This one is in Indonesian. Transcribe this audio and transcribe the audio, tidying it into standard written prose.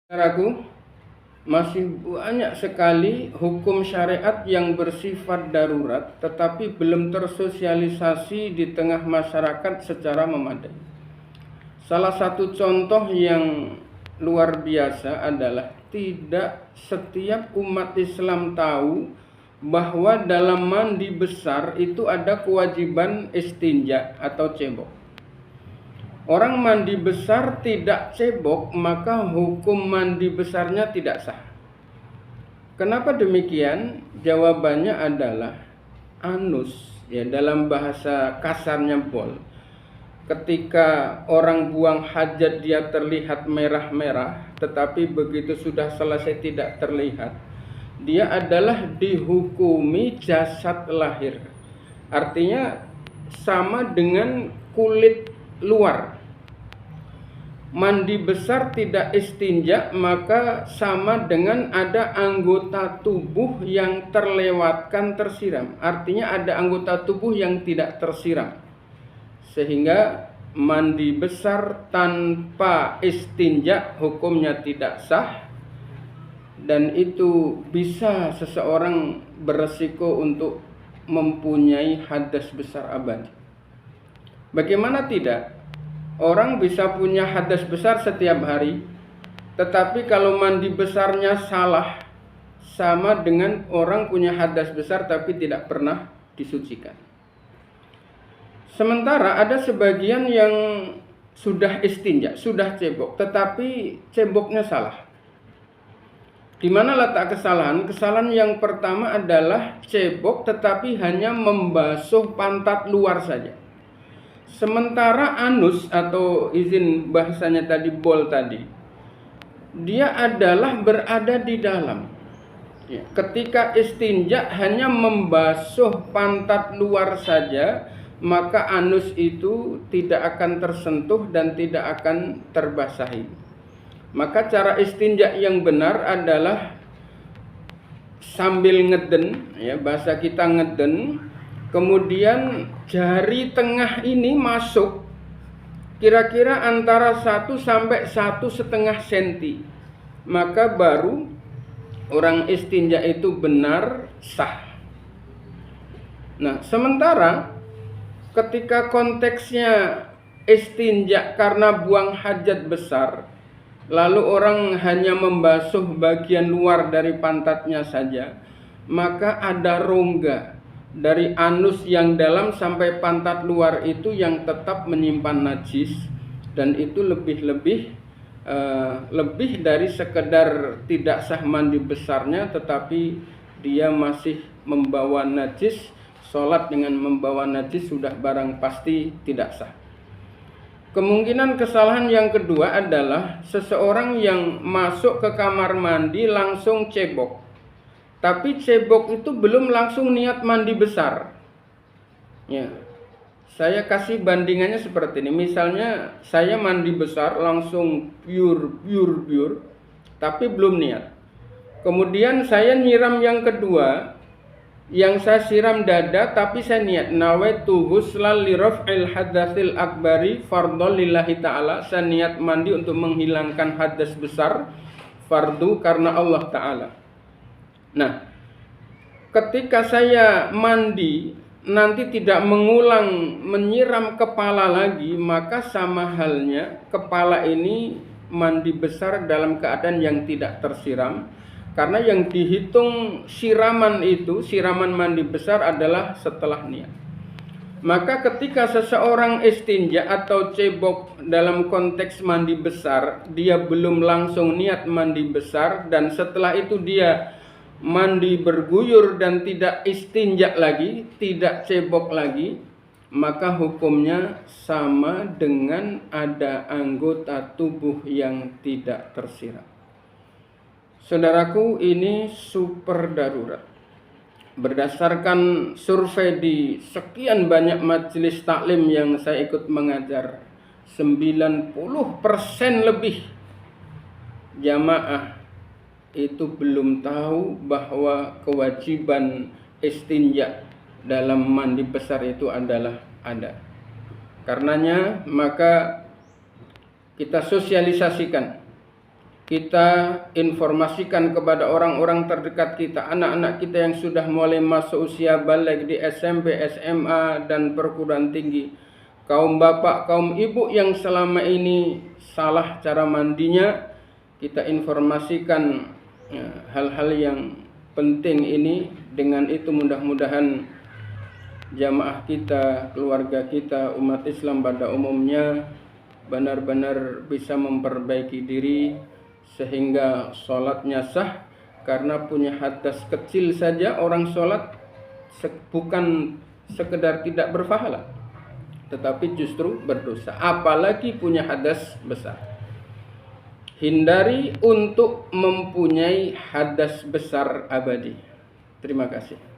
Saudaraku, masih banyak sekali hukum syariat yang bersifat darurat tetapi belum tersosialisasi di tengah masyarakat secara memadai. Salah satu contoh yang luar biasa adalah tidak setiap umat Islam tahu bahwa dalam mandi besar itu ada kewajiban istinja atau cebok. Orang mandi besar tidak cebok, maka hukum mandi besarnya tidak sah. Kenapa demikian? Jawabannya adalah anus, ya, dalam bahasa kasarnya bol. Ketika orang buang hajat dia terlihat merah-merah, tetapi begitu sudah selesai tidak terlihat. Dia adalah dihukumi jasad lahir. Artinya sama dengan kulit luar. Mandi besar tidak istinja, maka sama dengan ada anggota tubuh yang terlewatkan tersiram. Artinya ada anggota tubuh yang tidak tersiram. Sehingga mandi besar tanpa istinja hukumnya tidak sah. Dan itu bisa seseorang beresiko untuk mempunyai hadas besar abadi. Bagaimana tidak? Orang bisa punya hadas besar setiap hari, tetapi kalau mandi besarnya salah, sama dengan orang punya hadas besar tapi tidak pernah disucikan. Sementara ada sebagian yang sudah istinja, sudah cebok, tetapi ceboknya salah. Di mana letak kesalahan? Kesalahan yang pertama adalah cebok tetapi hanya membasuh pantat luar saja. Sementara anus atau izin bahasanya tadi bol tadi, dia adalah berada di dalam. Ya, ketika istinja hanya membasuh pantat luar saja, maka anus itu tidak akan tersentuh dan tidak akan terbasahi. Maka cara istinja yang benar adalah sambil ngeden, ya, bahasa kita ngeden. Kemudian jari tengah ini masuk kira-kira antara 1 sampai 1,5 cm. Maka baru orang istinja itu benar sah. Nah, sementara ketika konteksnya istinja karena buang hajat besar, lalu orang hanya membasuh bagian luar dari pantatnya saja, maka ada rongga dari anus yang dalam sampai pantat luar itu yang tetap menyimpan najis, dan itu lebih dari sekedar tidak sah mandi besarnya, tetapi dia masih membawa najis. Sholat dengan membawa najis sudah barang pasti tidak sah. Kemungkinan kesalahan yang kedua adalah seseorang yang masuk ke kamar mandi langsung cebok. Tapi cebok itu belum langsung niat mandi besar. Ya, saya kasih bandingannya seperti ini. Misalnya saya mandi besar langsung pure, tapi belum niat. Kemudian saya nyiram yang kedua, yang saya siram dada, tapi saya niat nawaitu ghuslan li raf'il hadatsil akbari fardhon lillahi ta'ala. Saya niat mandi untuk menghilangkan hadas besar, fardu karena Allah Ta'ala. Nah, ketika saya mandi nanti tidak mengulang menyiram kepala lagi, maka sama halnya kepala ini mandi besar dalam keadaan yang tidak tersiram. Karena yang dihitung siraman itu, siraman mandi besar adalah setelah niat. Maka ketika seseorang istinja atau cebok dalam konteks mandi besar, dia belum langsung niat mandi besar, dan setelah itu dia mandi berguyur dan tidak istinja lagi, tidak cebok lagi, maka hukumnya sama dengan ada anggota tubuh yang tidak tersiram. Saudaraku, ini super darurat. Berdasarkan survei di sekian banyak majelis taklim yang saya ikut mengajar, 90% lebih jamaah itu belum tahu bahwa kewajiban istinja dalam mandi besar itu adalah ada. Karenanya maka kita sosialisasikan kita informasikan kepada orang-orang terdekat kita, anak-anak kita yang sudah mulai masuk usia balik di SMP, SMA, dan perguruan tinggi, kaum bapak, kaum ibu yang selama ini salah cara mandinya, kita informasikan hal-hal yang penting ini. Dengan itu mudah-mudahan jamaah kita, keluarga kita, umat Islam pada umumnya benar-benar bisa memperbaiki diri sehingga sholatnya sah. Karena punya hadas kecil saja orang sholat bukan sekedar tidak berpahala, tetapi justru berdosa, apalagi punya hadas besar. Hindari untuk mempunyai hadas besar abadi. Terima kasih.